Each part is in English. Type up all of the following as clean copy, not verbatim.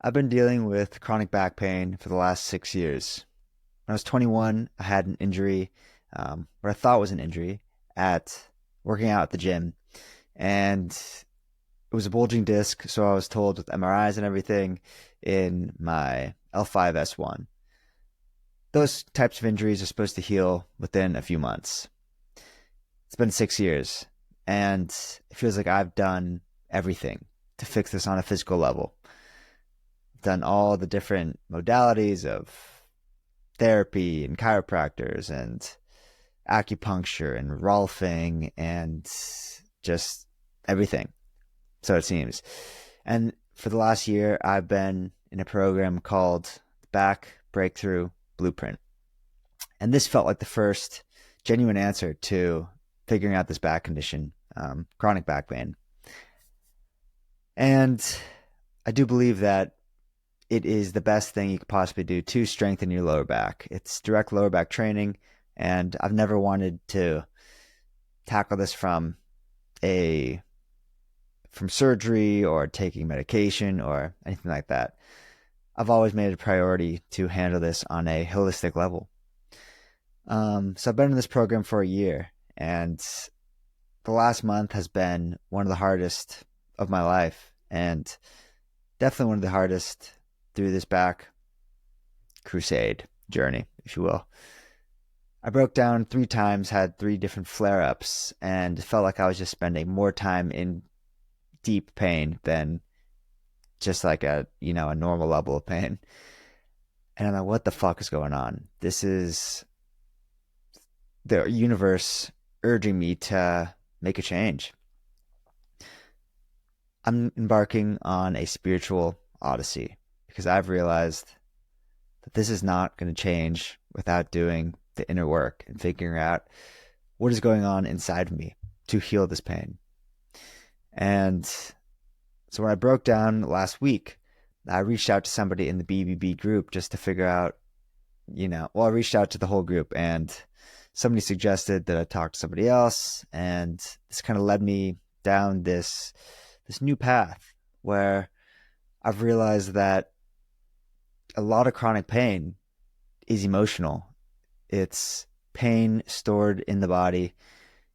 I've been dealing with chronic back pain for the last 6 years. When I was 21, I had an injury, what I thought was an injury, at working out at the gym. And it was a bulging disc, so I was told with MRIs and everything in my L5S1. Those types of injuries are supposed to heal within a few months. It's been 6 years, and it feels like I've done everything to fix this on a physical level. Done all the different modalities of therapy and chiropractors and acupuncture and rolfing and just everything. So it seems. And for the last year, I've been in a program called Back Breakthrough Blueprint. And this felt like the first genuine answer to figuring out this back condition, chronic back pain. And I do believe that it is the best thing you could possibly do to strengthen your lower back. It's direct lower back training, and I've never wanted to tackle this from surgery or taking medication or anything like that. I've always made it a priority to handle this on a holistic level. So I've been in this program for a year, and the last month has been one of the hardest of my life, and definitely one of the hardest through this back crusade journey, if you will. I broke down 3 times, had 3 different flare-ups, and felt like I was just spending more time in deep pain than just like a normal level of pain. And I'm like, what the fuck is going on? This is the universe urging me to make a change. I'm embarking on a spiritual odyssey because I've realized that this is not going to change without doing the inner work and figuring out what is going on inside of me to heal this pain. And so when I broke down last week, I reached out to somebody in the BBB group just to figure out, I reached out to the whole group, and somebody suggested that I talk to somebody else, and this kind of led me down this new path where I've realized that a lot of chronic pain is emotional. It's pain stored in the body,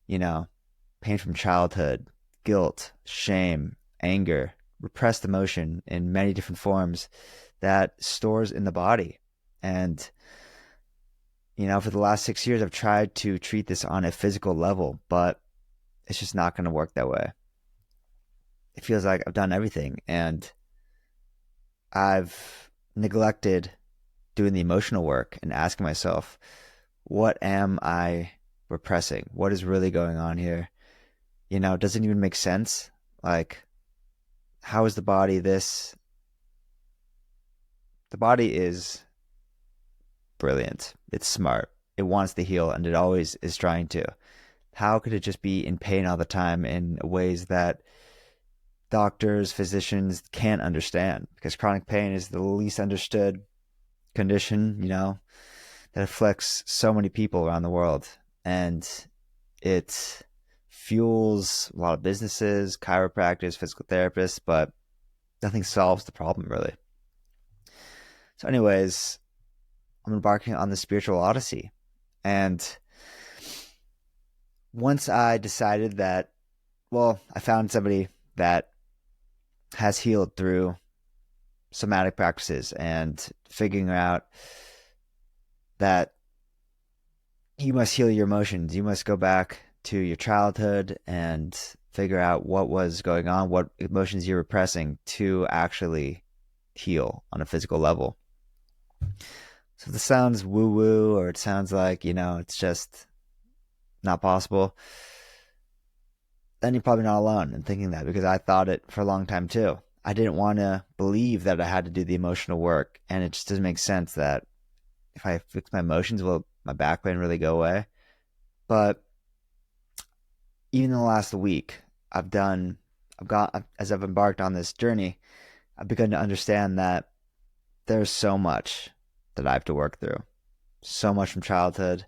pain from childhood, guilt, shame, anger, repressed emotion in many different forms that stores in the body. And, for the last 6 years, I've tried to treat this on a physical level, but it's just not going to work that way. It feels like I've done everything, and I've neglected doing the emotional work and asking myself, what am I repressing? What is really going on here? It doesn't even make sense. Like, how is the body this? The body is brilliant. It's smart. It wants to heal, and it always is trying to. How could it just be in pain all the time in ways that doctors, physicians can't understand? Because chronic pain is the least understood condition, that afflicts so many people around the world. And it fuels a lot of businesses, chiropractors, physical therapists, but nothing solves the problem really. So anyways, I'm embarking on the spiritual odyssey. And once I decided that, I found somebody that has healed through somatic practices and figuring out that you must heal your emotions. You must go back to your childhood and figure out what was going on, what emotions you're repressing to actually heal on a physical level. So if this sounds woo-woo, or it sounds like, it's just not possible, then you're probably not alone in thinking that, because I thought it for a long time too. I didn't want to believe that I had to do the emotional work, and it just doesn't make sense that if I fix my emotions, will my back pain really go away? But even in the last week, as I've embarked on this journey, I've begun to understand that there's so much that I have to work through. So much from childhood.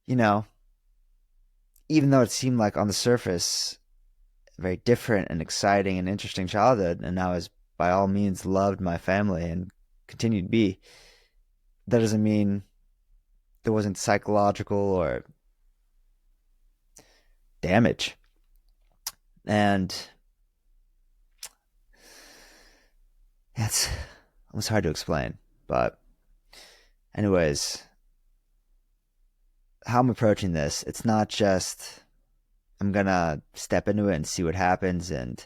Even though it seemed like on the surface, a very different and exciting and interesting childhood, and I was by all means loved my family and continued to be. That doesn't mean there wasn't psychological or damage. And it's almost hard to explain. But anyways, how I'm approaching this, it's not just I'm gonna step into it and see what happens. And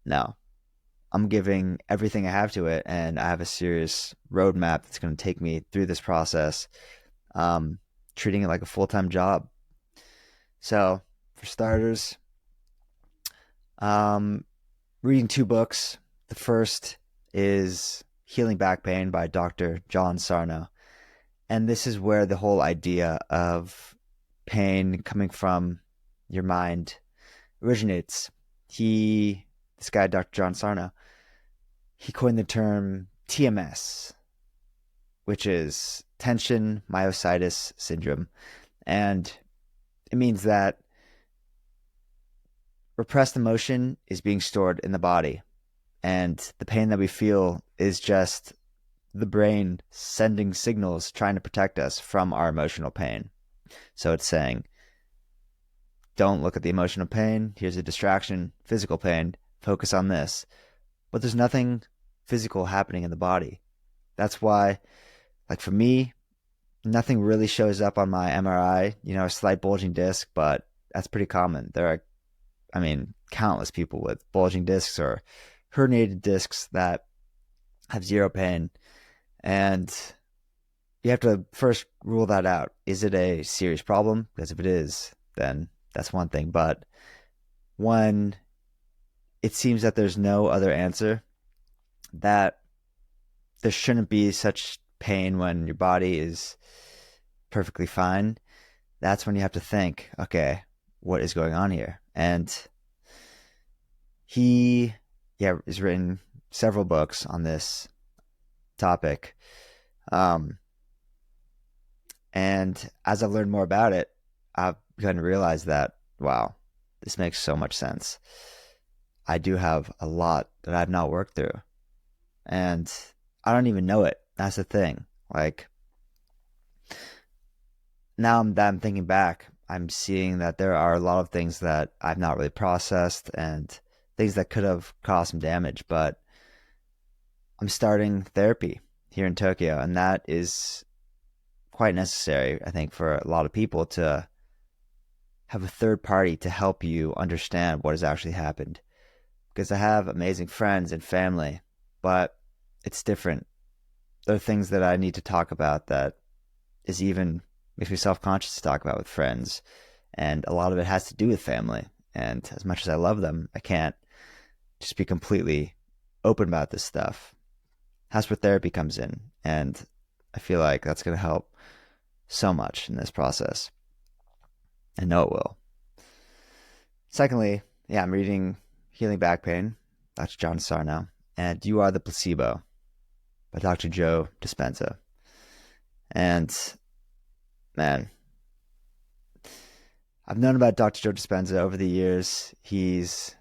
no, I'm giving everything I have to it, and I have a serious roadmap that's going to take me through this process, treating it like a full-time job. So, for starters, reading 2 books. The first is Healing Back Pain by Dr. John Sarno. And this is where the whole idea of pain coming from your mind originates. This guy, Dr. John Sarno, he coined the term TMS, which is tension myositis syndrome. And it means that repressed emotion is being stored in the body. And the pain that we feel is just the brain sending signals trying to protect us from our emotional pain. So it's saying, don't look at the emotional pain. Here's a distraction, physical pain. Focus on this. But there's nothing physical happening in the body. That's why, like for me, nothing really shows up on my MRI, a slight bulging disc, but that's pretty common. There are, countless people with bulging discs or herniated discs that have zero pain. And you have to first rule that out. Is it a serious problem? Because if it is, then that's one thing. But when it seems that there's no other answer, that there shouldn't be such pain when your body is perfectly fine, that's when you have to think, okay, what is going on here? And he has written several books on this topic. And as I've learned more about it, I've begun to realize that, wow, this makes so much sense. I do have a lot that I've not worked through. And I don't even know it. That's the thing. Like, now that I'm thinking back, I'm seeing that there are a lot of things that I've not really processed and things that could have caused some damage. But I'm starting therapy here in Tokyo, and that is quite necessary, I think, for a lot of people to have a third party to help you understand what has actually happened. Because I have amazing friends and family, but it's different. There are things that I need to talk about that is even makes me self-conscious to talk about with friends. And a lot of it has to do with family. And as much as I love them, I can't just be completely open about this stuff. That's where therapy comes in. And I feel like that's going to help so much in this process. I know it will. Secondly, I'm reading Healing Back Pain, Dr. John Sarno, and You Are the Placebo by Dr. Joe Dispenza. And man, I've known about Dr. Joe Dispenza over the years. He's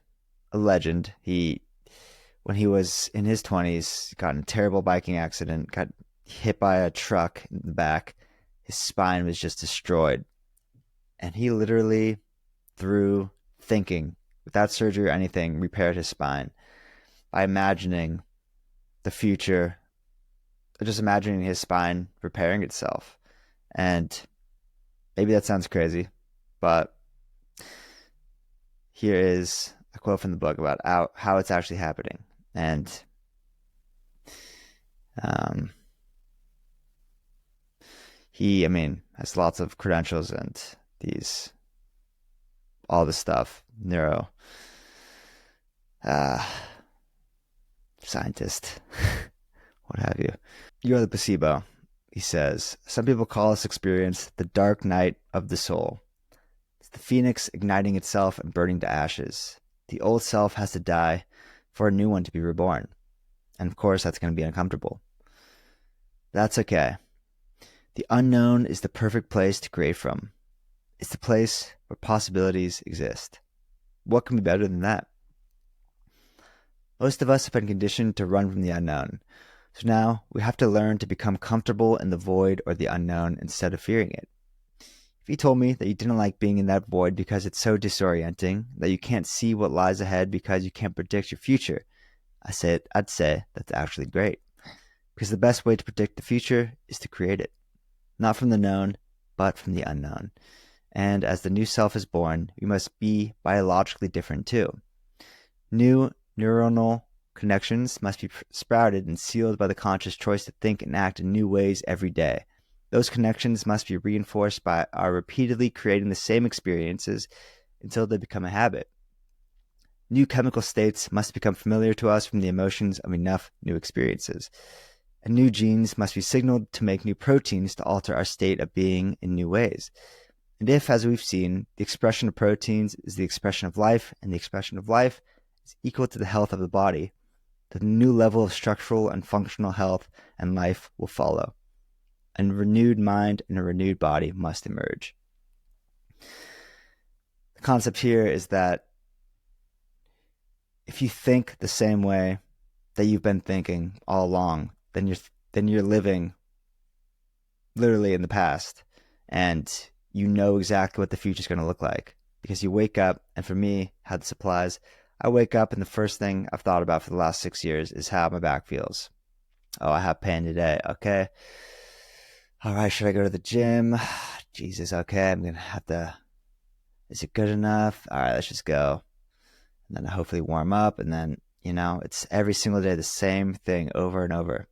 a legend. When he was in his 20s, got in a terrible biking accident, got hit by a truck in the back. His spine was just destroyed. And he literally, through thinking, without surgery or anything, repaired his spine by imagining the future, just imagining his spine repairing itself. And maybe that sounds crazy, but here is a quote from the book about how it's actually happening. And he, has lots of credentials and all this stuff, neuro, scientist, what have you. You are the placebo, he says. Some people call this experience the dark night of the soul. It's the phoenix igniting itself and burning to ashes. The old self has to die for a new one to be reborn. And of course, that's going to be uncomfortable. That's okay. The unknown is the perfect place to create from. It's the place where possibilities exist. What can be better than that? Most of us have been conditioned to run from the unknown. So now we have to learn to become comfortable in the void or the unknown instead of fearing it. If you told me that you didn't like being in that void because it's so disorienting, that you can't see what lies ahead because you can't predict your future, I'd say that's actually great. Because the best way to predict the future is to create it. Not from the known, but from the unknown. And as the new self is born, we must be biologically different too. New neuronal connections must be sprouted and sealed by the conscious choice to think and act in new ways every day. Those connections must be reinforced by our repeatedly creating the same experiences until they become a habit. New chemical states must become familiar to us from the emotions of enough new experiences. And new genes must be signaled to make new proteins to alter our state of being in new ways. And if, as we've seen, the expression of proteins is the expression of life, and the expression of life is equal to the health of the body, then a new level of structural and functional health and life will follow. A renewed mind and a renewed body must emerge. The concept here is that if you think the same way that you've been thinking all along, then you're living literally in the past, and you know exactly what the future is going to look like, because you wake up. And for me, how this applies, I wake up and the first thing I've thought about for the last 6 years is how my back feels. Oh, I have pain today. Okay. All right. Should I go to the gym? Jesus. Okay. I'm going to have to, is it good enough? All right, let's just go. And then I hopefully warm up. And then, it's every single day, the same thing over and over.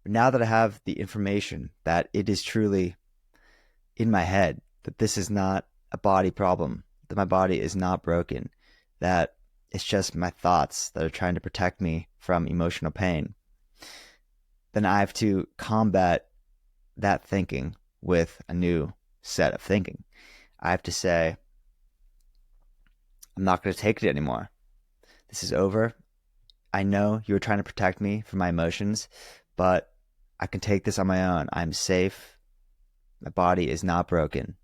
But now that I have the information that it is truly in my head, that this is not a body problem, that my body is not broken, that it's just my thoughts that are trying to protect me from emotional pain, then I have to combat that thinking with a new set of thinking. I have to say, I'm not going to take it anymore. This is over. I know you were trying to protect me from my emotions, but I can take this on my own. I'm safe. My body is not broken.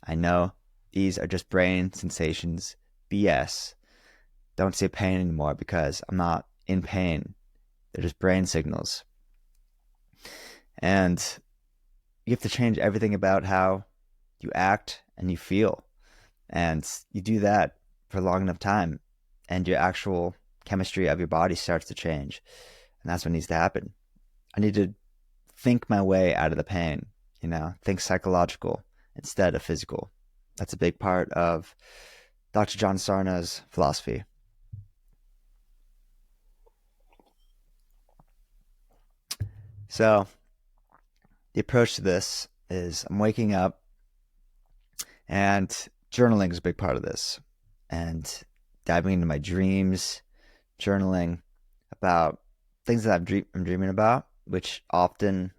I know these are just brain sensations. BS. Don't say pain anymore, because I'm not in pain. They're just brain signals. And you have to change everything about how you act and you feel. And you do that for a long enough time, and your actual chemistry of your body starts to change. And that's what needs to happen. I need to think my way out of the pain, think psychological instead of physical. That's a big part of Dr. John Sarno's philosophy. So the approach to this is, I'm waking up, and journaling is a big part of this, and diving into my dreams, journaling about things that I'm dreaming about, which often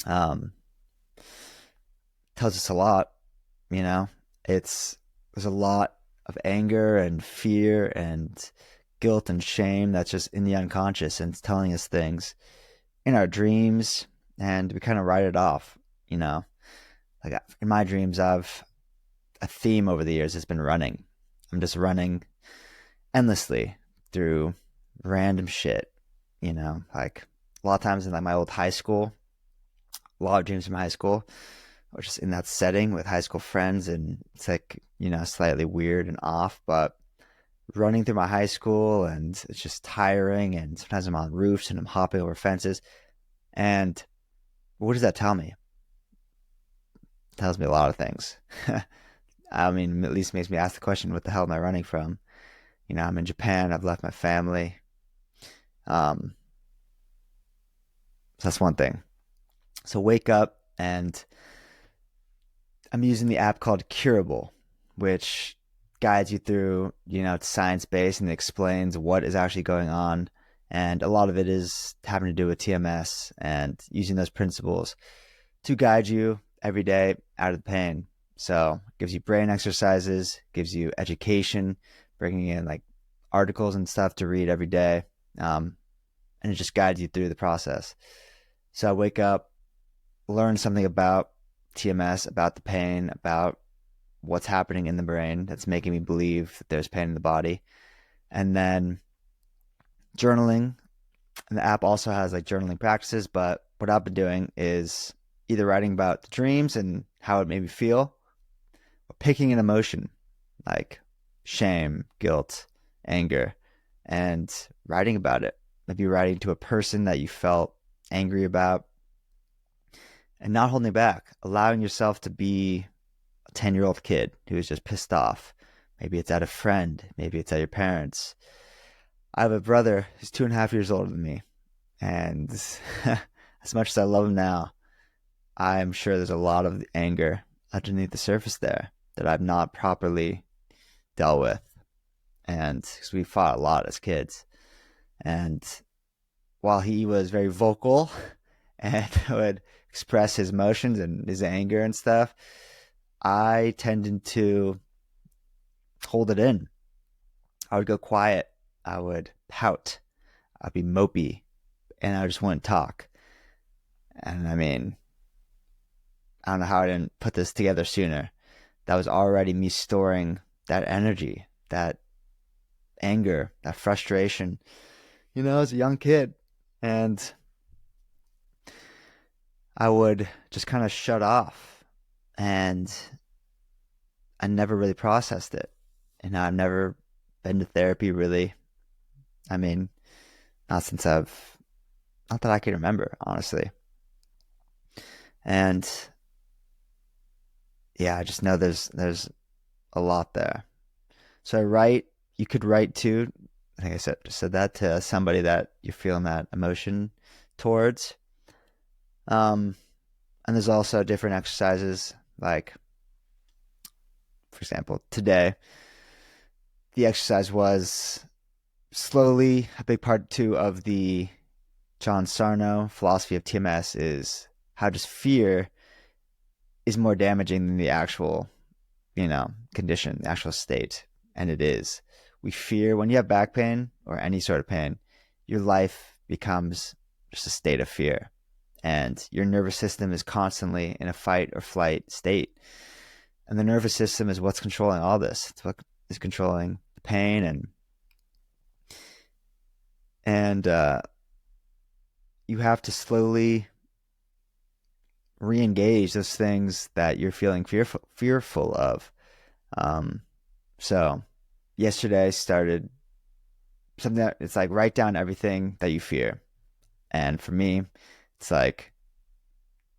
tells us a lot. There's a lot of anger and fear and guilt and shame that's just in the unconscious, and it's telling us things in our dreams, and we kind of write it off. Like in my dreams, I've a theme over the years has been running. I'm just running endlessly through random shit, like a lot of times in like my old high school, a lot of dreams from high school, or just in that setting with high school friends, and it's like, slightly weird and off, but running through my high school, and it's just tiring, and sometimes I'm on roofs and I'm hopping over fences. And what does that tell me? It tells me a lot of things. I mean, at least makes me ask the question, what the hell am I running from? I'm in Japan. I've left my family. So that's one thing. So wake up, and I'm using the app called Curable, which guides you through, it's science-based, and it explains what is actually going on. And a lot of it is having to do with TMS and using those principles to guide you every day out of the pain. So it gives you brain exercises, gives you education, bringing in like articles and stuff to read every day. And it just guides you through the process. So I wake up, learn something about TMS, about the pain, about what's happening in the brain that's making me believe that there's pain in the body. And then journaling. And the app also has like journaling practices, but what I've been doing is either writing about the dreams and how it made me feel, or picking an emotion like shame, guilt, anger, and writing about it. Maybe writing to a person that you felt angry about and not holding back, allowing yourself to be a 10-year-old kid who is just pissed off. Maybe it's at a friend, maybe it's at your parents. I have a brother who's 2.5 years older than me. And as much as I love him now, I'm sure there's a lot of anger underneath the surface there that I've not properly dealt with. And because we fought a lot as kids. And while he was very vocal and would express his emotions and his anger and stuff, I tended to hold it in. I would go quiet. I would pout. I'd be mopey. And I just wouldn't talk. And I mean, I don't know how I didn't put this together sooner. That was already me storing that energy, that anger, that frustration, as a young kid. And I would just kind of shut off. And I never really processed it. And I've never been to therapy really. I mean, not that I can remember, honestly. And yeah, I just know there's a lot there. So you could write to, I think I said that to somebody that you're feeling that emotion towards. And there's also different exercises, like, for example, today, the exercise was slowly, a big part too of the John Sarno philosophy of TMS is how just fear is more damaging than the actual, condition, the actual state. And it is. We fear when you have back pain or any sort of pain, your life becomes just a state of fear. And your nervous system is constantly in a fight or flight state. And the nervous system is what's controlling all this. It's what is controlling the pain and you have to slowly re-engage those things that you're feeling fearful of. So yesterday I started something that it's like write down everything that you fear. And for me, it's like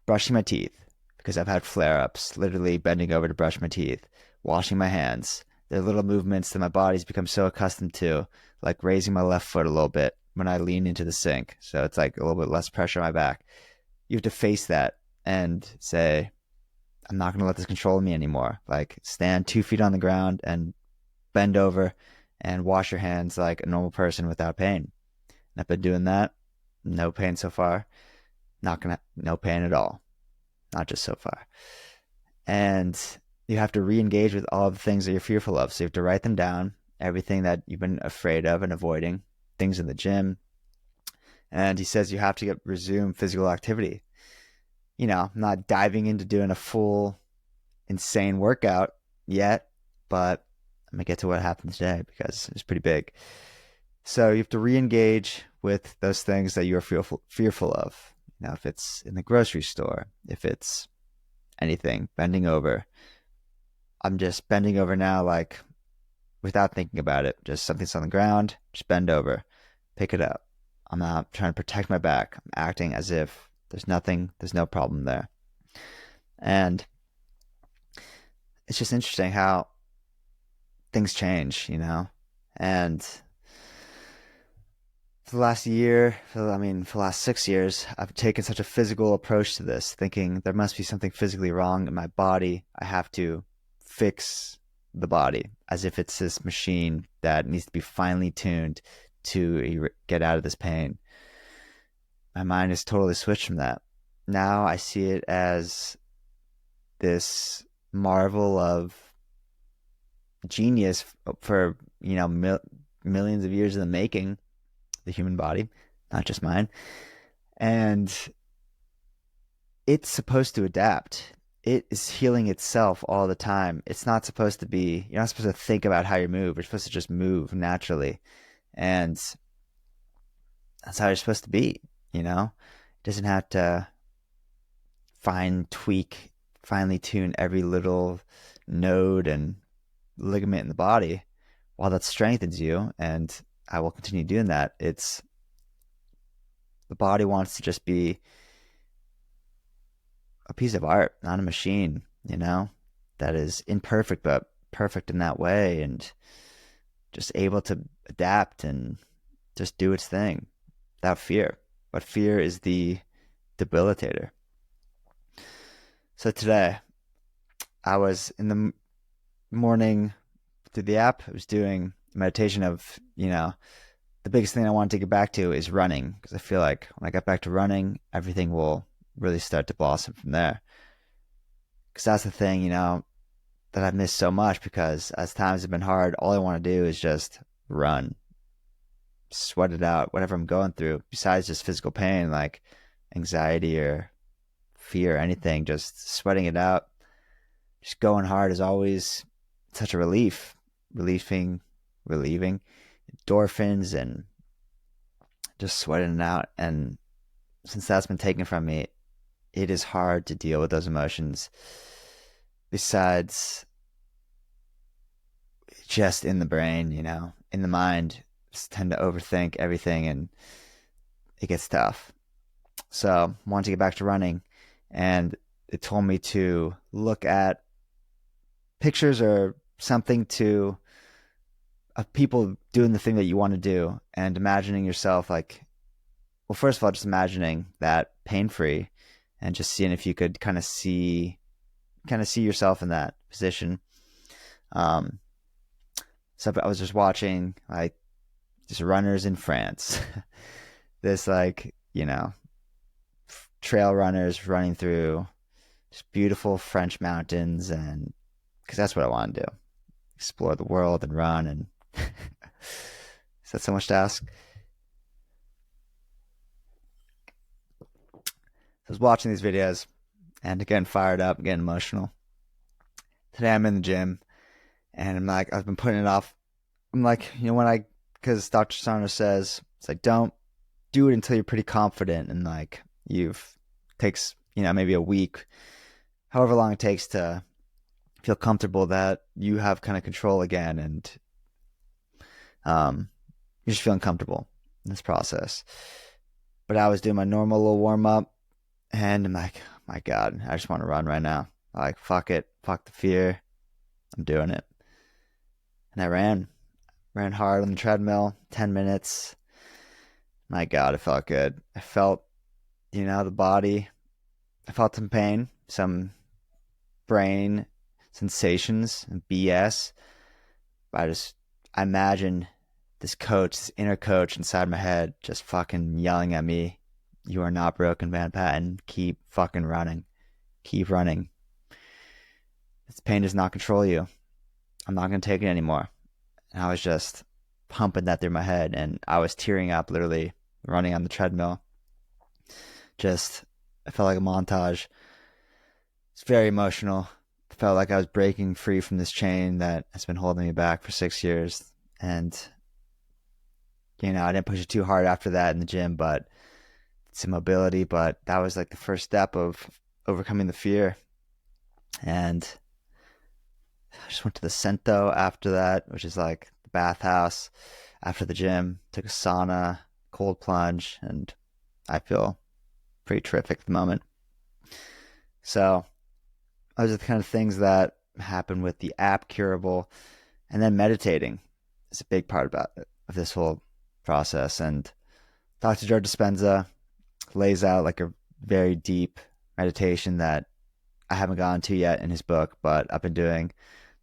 brushing my teeth because I've had flare-ups, literally bending over to brush my teeth, washing my hands. They're little movements that my body's become so accustomed to, like raising my left foot a little bit when I lean into the sink. So it's like a little bit less pressure on my back. You have to face that and say, I'm not going to let this control me anymore. Like stand 2 feet on the ground and bend over and wash your hands like a normal person without pain. And I've been doing that. No pain so far. No pain at all. Not just so far. And you have to re-engage with all the things that you're fearful of. So you have to write them down, everything that you've been afraid of and avoiding, things in the gym. And he says you have to resume physical activity. I'm not diving into doing a full insane workout yet, but I'm going to get to what happened today because it's pretty big. So you have to re-engage with those things that you're fearful of. If it's in the grocery store, if it's anything, bending over. I'm just bending over now, like without thinking about it. Just something's on the ground, just bend over, pick it up. I'm not trying to protect my back. I'm acting as if there's no problem there. And it's just interesting how things change, and for the last year, for the last 6 years, I've taken such a physical approach to this, thinking there must be something physically wrong in my body. I have to fix the body as if it's this machine that needs to be finely tuned to get out of this pain. My mind has totally switched from that. Now I see it as this marvel of genius for, millions of years in the making, the human body, not just mine. And it's supposed to adapt. it is healing itself all the time. It's not supposed to be, you're not supposed to think about how you move. You're supposed to just move naturally. And that's how you're supposed to be, you know? It doesn't have to finely tune every little node and ligament in the body. While that strengthens you, and I will continue doing that, it's the body wants to just be a piece of art, not a machine, you know, that is imperfect, but perfect in that way and just able to adapt and just do its thing without fear. But fear is the debilitator. So today, I was in the morning through the app. I was doing meditation of, the biggest thing I want to get back to is running, because I feel like when I get back to running, everything will really start to blossom from there. Because that's the thing, that I've missed so much, because as times have been hard, all I want to do is just run, sweat it out, whatever I'm going through, besides just physical pain, like anxiety or fear, anything, just sweating it out. Just going hard is always such a relieving endorphins and just sweating it out. And since that's been taken from me, it is hard to deal with those emotions. Besides just in the brain, in the mind, just tend to overthink everything and it gets tough. So I wanted to get back to running, and it told me to look at pictures or something of people doing the thing that you want to do, and imagining yourself like, well, first of all, just imagining that pain-free and just seeing if you could kind of see yourself in that position. So I was just watching like just runners in France, this trail runners running through just beautiful French mountains, and because that's what I want to do, explore the world and run. And is that so much to ask? I was watching these videos and getting fired up, getting emotional. Today I'm in the gym and I'm like, I've been putting it off. I'm like, because Dr. Sarno says, it's like, don't do it until you're pretty confident and like takes, maybe a week, however long it takes to feel comfortable that you have kind of control again, and you're just feeling comfortable in this process. But I was doing my normal little warm up, and I'm like, my God, I just want to run right now. Like, fuck it, fuck the fear, I'm doing it. And I ran hard on the treadmill, 10 minutes. My God, it felt good. I felt, the body. I felt some pain, some brain sensations and BS. But I imagine this inner coach inside my head just fucking yelling at me, "You are not broken, Van Patten. Keep fucking running. Keep running. This pain does not control you. I'm not going to take it anymore." And I was just pumping that through my head, and I was tearing up literally running on the treadmill. I felt like a montage. It's very emotional. I felt like I was breaking free from this chain that has been holding me back for 6 years. And, I didn't push it too hard after that in the gym, but some mobility. But that was like the first step of overcoming the fear. And I just went to the Sento after that, which is like the bathhouse after the gym. Took a sauna, cold plunge, and I feel pretty terrific at the moment. So those are the kind of things that happen with the app curable. And then meditating is a big part of this whole process. And Dr. Joe Dispenza lays out like a very deep meditation that I haven't gotten to yet in his book, but I've been doing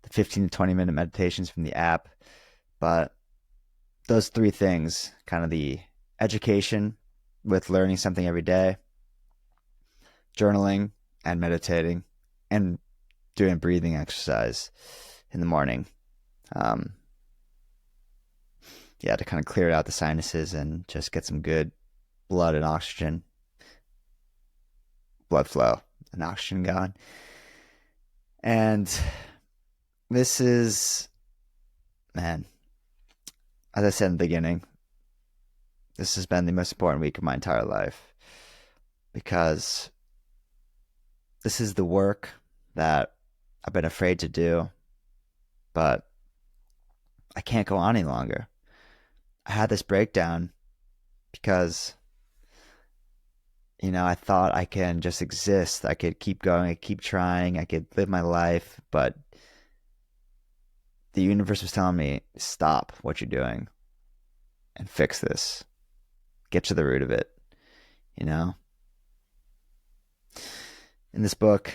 the 15 to 20-minute meditations from the app. But those three things, kind of the education with learning something every day, journaling and meditating, and doing breathing exercise in the morning. To kind of clear out the sinuses and just get some good blood flow and oxygen going. And this is, man, as I said in the beginning, this has been the most important week of my entire life because this is the work that I've been afraid to do, but I can't go on any longer. I had this breakdown because, I thought I can just exist. I could keep going, I keep trying, I could live my life, but the universe was telling me, stop what you're doing and fix this. Get to the root of it, you know? In this book,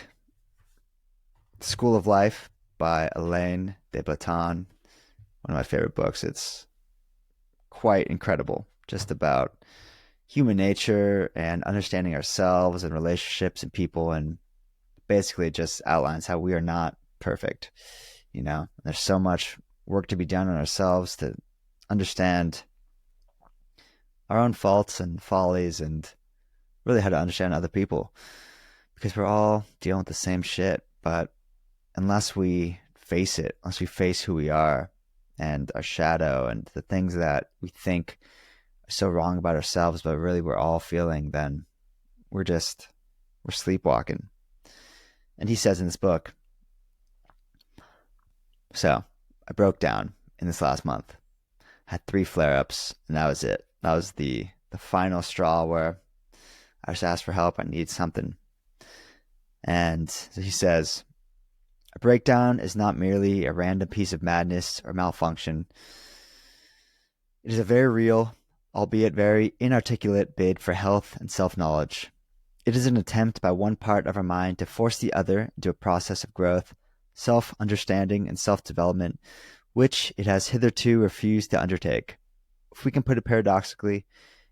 The School of Life by Alain de Botton, one of my favorite books, it's quite incredible, just about human nature and understanding ourselves and relationships and people, and basically it just outlines how we are not perfect. There's so much work to be done on ourselves to understand our own faults and follies and really how to understand other people because we're all dealing with the same shit. But unless we face it, unless we face who we are and our shadow and the things that we think are so wrong about ourselves, but really we're all feeling, then we're sleepwalking. And he says in this book, so I broke down in this last month, had 3 flare-ups, and that was it. That was the final straw where I just asked for help. I need something. And so he says, a breakdown is not merely a random piece of madness or malfunction. It is a very real, albeit very inarticulate bid for health and self-knowledge. It is an attempt by one part of our mind to force the other into a process of growth, self-understanding, and self-development, which it has hitherto refused to undertake. If we can put it paradoxically,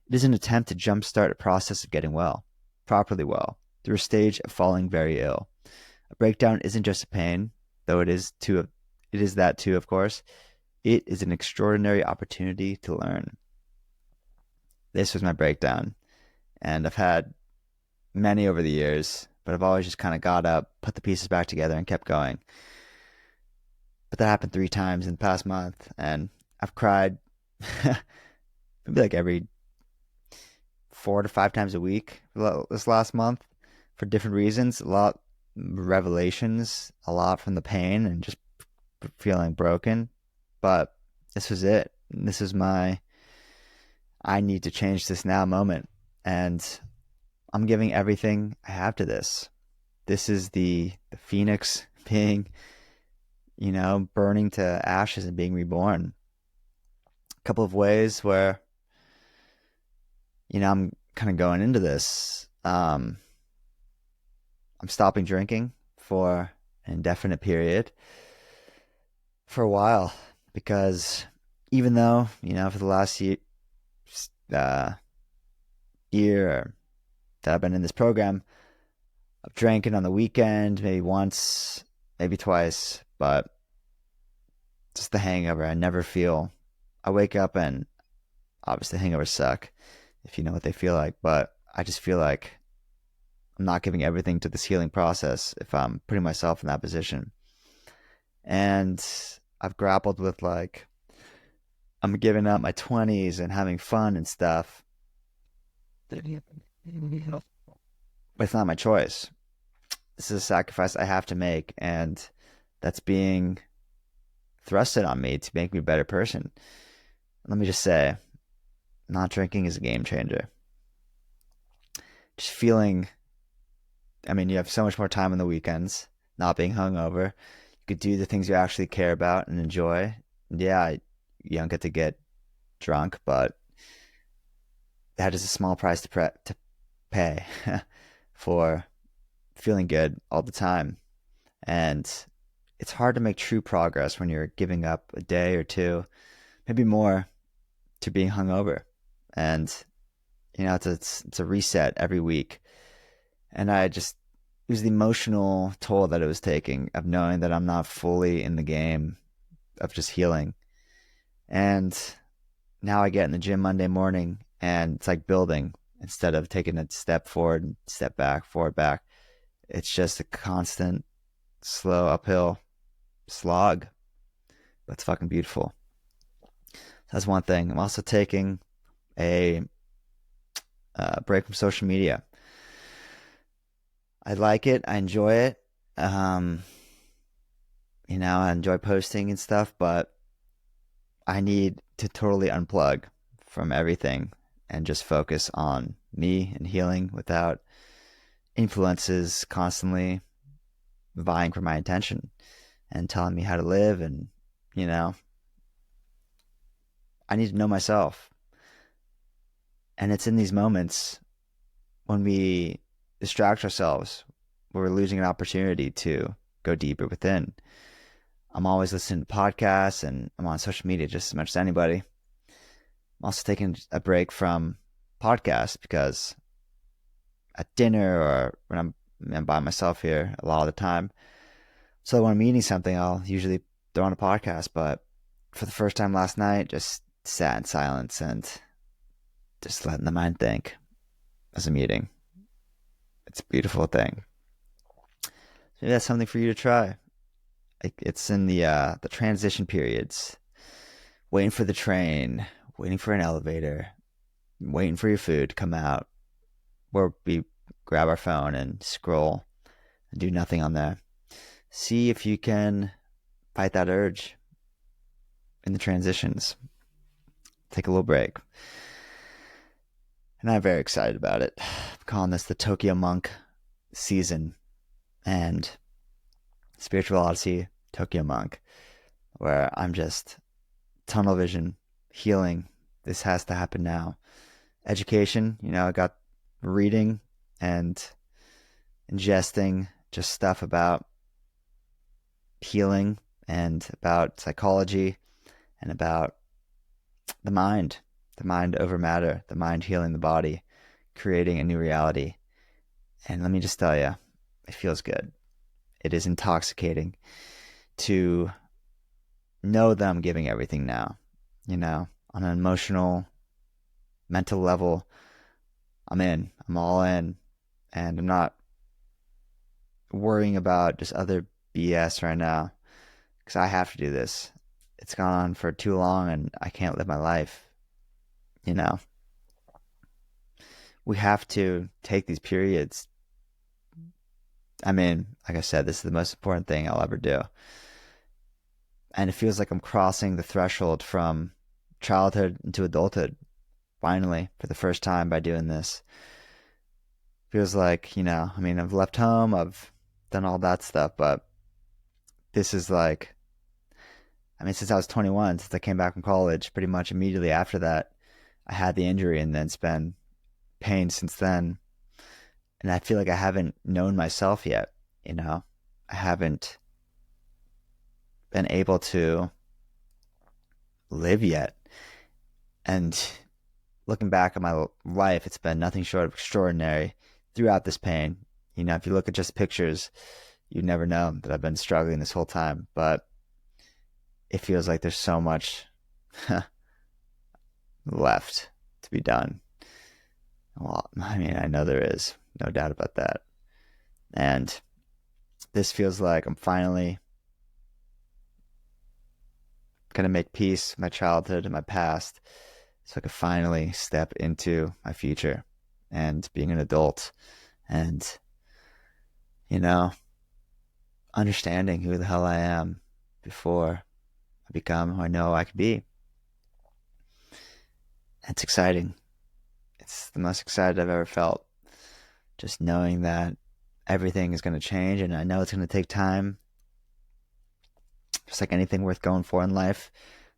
it is an attempt to jumpstart a process of getting well, properly well, through a stage of falling very ill. A breakdown isn't just a pain, though it is that too, of course. It is an extraordinary opportunity to learn. This was my breakdown, and I've had many over the years, but I've always just kind of got up, put the pieces back together, and kept going. But that happened 3 times in the past month, and I've cried maybe like every 4 to 5 times a week this last month for different reasons. A lot revelations, a lot from the pain and just feeling broken. But this was it. This is my I need to change this now moment. And I'm giving everything I have to this. This is the phoenix being, burning to ashes and being reborn. A couple of ways where, I'm kind of going into this. I'm stopping drinking for an indefinite period for a while because even though, for the last year that I've been in this program, I've drank it on the weekend, maybe once, maybe twice, but just the hangover. I wake up and obviously hangovers suck if you know what they feel like, but I just feel like I'm not giving everything to this healing process if I'm putting myself in that position. And I've grappled with I'm giving up my 20s and having fun and stuff. But it's not my choice. This is a sacrifice I have to make, and that's being thrusted on me to make me a better person. Let me just say, not drinking is a game changer. Just feeling, you have so much more time on the weekends, not being hungover. You could do the things you actually care about and enjoy. Yeah, you don't get to get drunk, but that is a small price to pay for feeling good all the time. And it's hard to make true progress when you're giving up a day or 2, maybe more, to being hungover. And it's a reset every week. And it was the emotional toll that it was taking of knowing that I'm not fully in the game of just healing. And now I get in the gym Monday morning and it's like building instead of taking a step forward, step back, forward, back. It's just a constant slow uphill slog, but it's fucking beautiful. That's one thing. I'm also taking a break from social media. I like it. I enjoy it. Um, I enjoy posting and stuff, but I need to totally unplug from everything and just focus on me and healing without influences constantly vying for my attention and telling me how to live. And, you know, I need to know myself. And it's in these moments when we distract ourselves where we're losing an opportunity to go deeper within. I'm always listening to podcasts and I'm on social media just as much as anybody. I'm also taking a break from podcasts because at dinner or when I'm by myself here a lot of the time. So when I'm eating something, I'll usually throw on a podcast. But for the first time last night, just sat in silence and just letting the mind think as I'm eating. It's a beautiful thing. Maybe that's something for you to try. It's in the transition periods, waiting for the train, waiting for an elevator, waiting for your food to come out, where we grab our phone and scroll and do nothing on there. See if you can fight that urge in the transitions. Take a little break. And I'm very excited about it. I'm calling this the Tokyo Monk season and Spiritual Odyssey Tokyo Monk, where I'm just tunnel vision, healing. This has to happen now. Education, I got reading and ingesting just stuff about healing and about psychology and about the mind over matter, the mind healing the body, creating a new reality. And let me just tell you, it feels good. It is intoxicating to know that I'm giving everything now, on an emotional, mental level. I'm all in, and I'm not worrying about just other BS right now because I have to do this. It's gone on for too long and I can't live my life. We have to take these periods. Like I said, this is the most important thing I'll ever do. And it feels like I'm crossing the threshold from childhood into adulthood, finally, for the first time by doing this. Feels like, I've left home, I've done all that stuff, but this is like, since I was 21, since I came back from college, pretty much immediately after that, I had the injury and then it's been pain since then. And I feel like I haven't known myself yet, I haven't been able to live yet. And looking back at my life, it's been nothing short of extraordinary throughout this pain. If you look at just pictures, you'd never know that I've been struggling this whole time. But it feels like there's so much left to be done. Well, I know there is, no doubt about that. And this feels like I'm finally gonna make peace with my childhood and my past so I can finally step into my future and being an adult and, understanding who the hell I am before I become who I know I could be. It's exciting. It's the most excited I've ever felt. Just knowing that everything is going to change, and I know it's going to take time. Just like anything worth going for in life,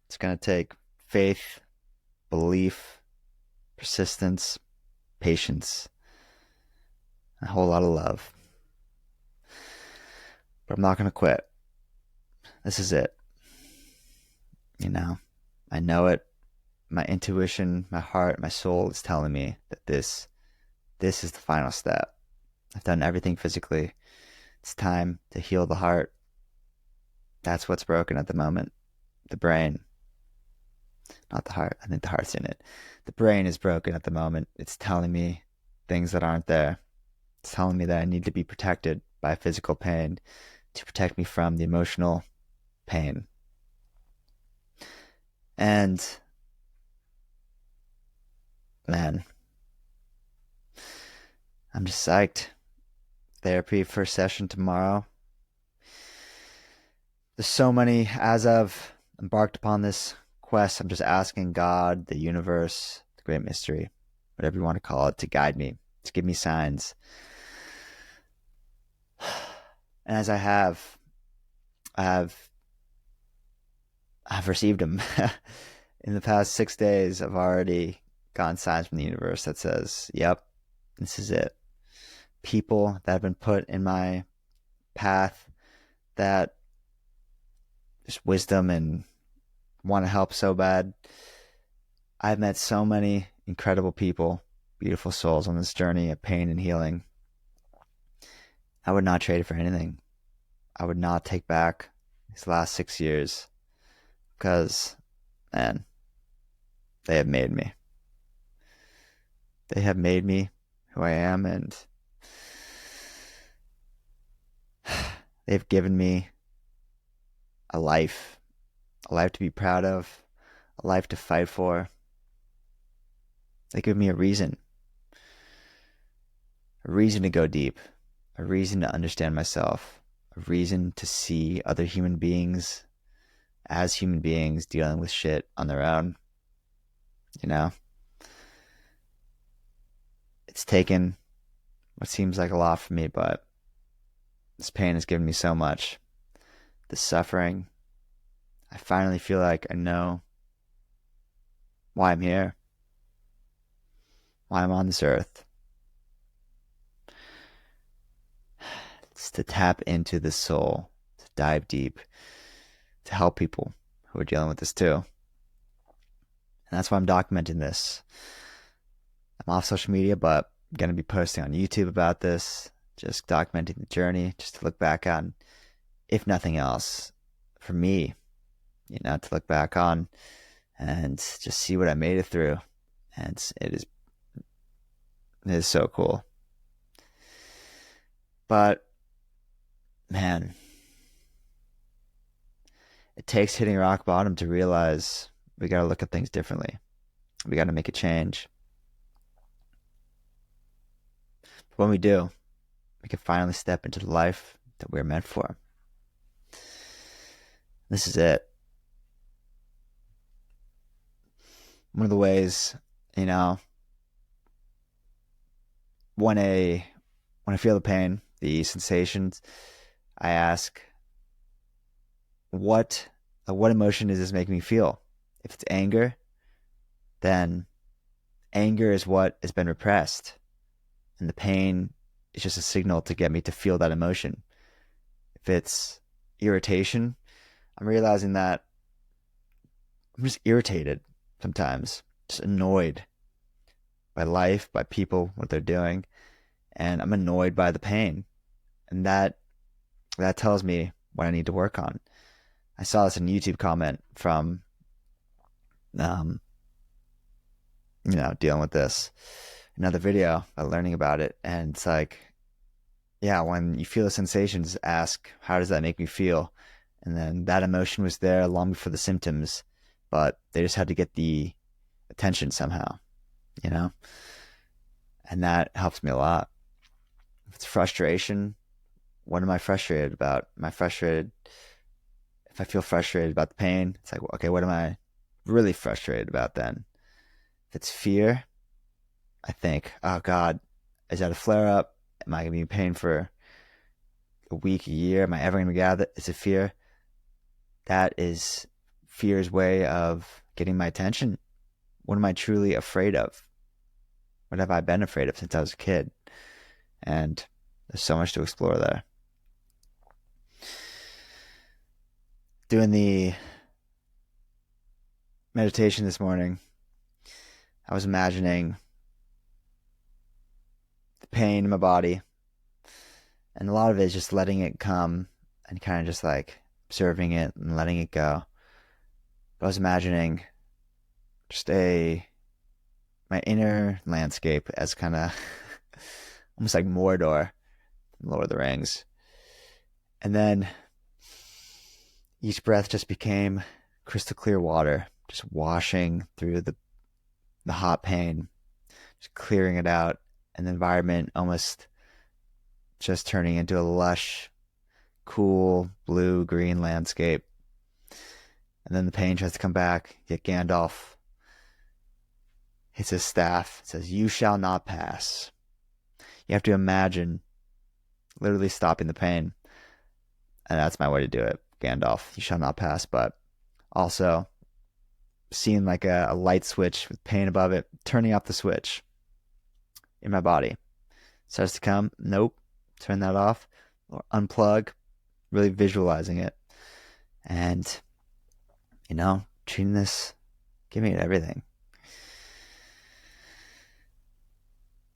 it's going to take faith, belief, persistence, patience, a whole lot of love. But I'm not going to quit. This is it. I know it. My intuition, my heart, my soul is telling me that this is the final step. I've done everything physically. It's time to heal the heart. That's what's broken at the moment. The brain. Not the heart. I think the heart's in it. The brain is broken at the moment. It's telling me things that aren't there. It's telling me that I need to be protected by physical pain to protect me from the emotional pain. And man, I'm just psyched. Therapy first session tomorrow. There's so many, as I've embarked upon this quest, I'm just asking God, the universe, the great mystery, whatever you want to call it, to guide me, to give me signs. And as I've received them. In the past 6 days, I've already gotten signs from the universe that says, yep, this is it. People that have been put in my path that just wisdom and want to help so bad. I've met so many incredible people, beautiful souls on this journey of pain and healing. I would not trade it for anything. I would not take back these last 6 years because, man, they have made me. They have made me who I am, and they've given me a life to be proud of, a life to fight for. They give me a reason to go deep, a reason to understand myself, a reason to see other human beings as human beings dealing with shit on their own. You know? It's taken what seems like a lot for me, but this pain has given me so much. This suffering, I finally feel like I know why I'm here, why I'm on this earth. It's to tap into the soul, to dive deep, to help people who are dealing with this too. And that's why I'm documenting this. I'm off social media, but I'm going to be posting on YouTube about this, just documenting the journey, just to look back on, if nothing else, for me, to look back on and just see what I made it through. And it is so cool. But, man, it takes hitting rock bottom to realize we got to look at things differently. We got to make a change. But when we do, we can finally step into the life that we're meant for. This is it. One of the ways, when I feel the pain, the sensations, I ask, what emotion is this making me feel? If it's anger, then anger is what has been repressed, and the pain is just a signal to get me to feel that emotion. If it's irritation, I'm realizing that I'm just irritated sometimes, just annoyed by life, by people, what they're doing, and I'm annoyed by the pain, and that tells me what I need to work on. I saw this in a YouTube comment from, dealing with this, another video about learning about it, and it's like, yeah, when you feel the sensations, ask, how does that make me feel? And then that emotion was there long before the symptoms, but they just had to get the attention somehow, and that helps me a lot. If it's frustration, what am I frustrated about? If I feel frustrated about the pain, it's like, okay, what am I really frustrated about then? If it's fear, I think, oh God, is that a flare up? Am I going to be in pain for a week, a year? Am I ever going to get out of it? Is it fear? That is fear's way of getting my attention. What am I truly afraid of? What have I been afraid of since I was a kid? And there's so much to explore there. Doing the meditation this morning, I was imagining the pain in my body, and a lot of it is just letting it come and kind of just like observing it and letting it go. But I was imagining just my inner landscape as kind of almost like Mordor from Lord of the Rings. And then each breath just became crystal clear water, just washing through the hot pain, just clearing it out, and the environment almost just turning into a lush, cool, blue, green landscape. And then the pain tries to come back, yet Gandalf hits his staff, says, "You shall not pass." You have to imagine literally stopping the pain. And that's my way to do it. Gandalf, you shall not pass. But also seeing like a light switch with pain above it, turning off the switch in my body. Starts to come, nope, turn that off, or unplug, really visualizing it. And, treating this, giving it everything.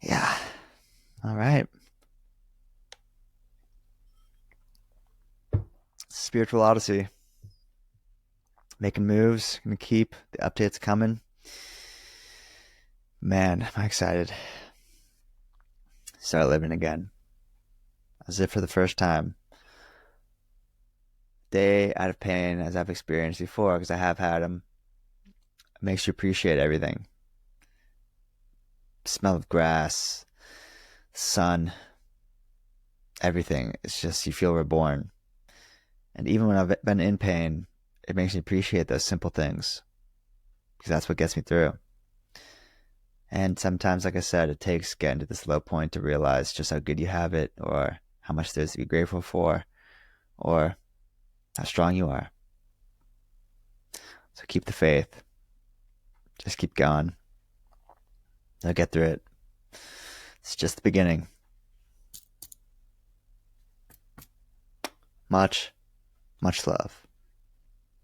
Yeah. All right. Spiritual Odyssey. Making moves. Gonna keep the updates coming. Man, am I excited. Start living again. As if for the first time. Day out of pain as I've experienced before, because I have had them. It makes you appreciate everything. Smell of grass, sun, everything. It's just, you feel reborn. And even when I've been in pain, it makes me appreciate those simple things, because that's what gets me through. And sometimes, like I said, it takes getting to this low point to realize just how good you have it, or how much there's to be grateful for, or how strong you are. So keep the faith. Just keep going. They'll get through it. It's just the beginning. Much, much love.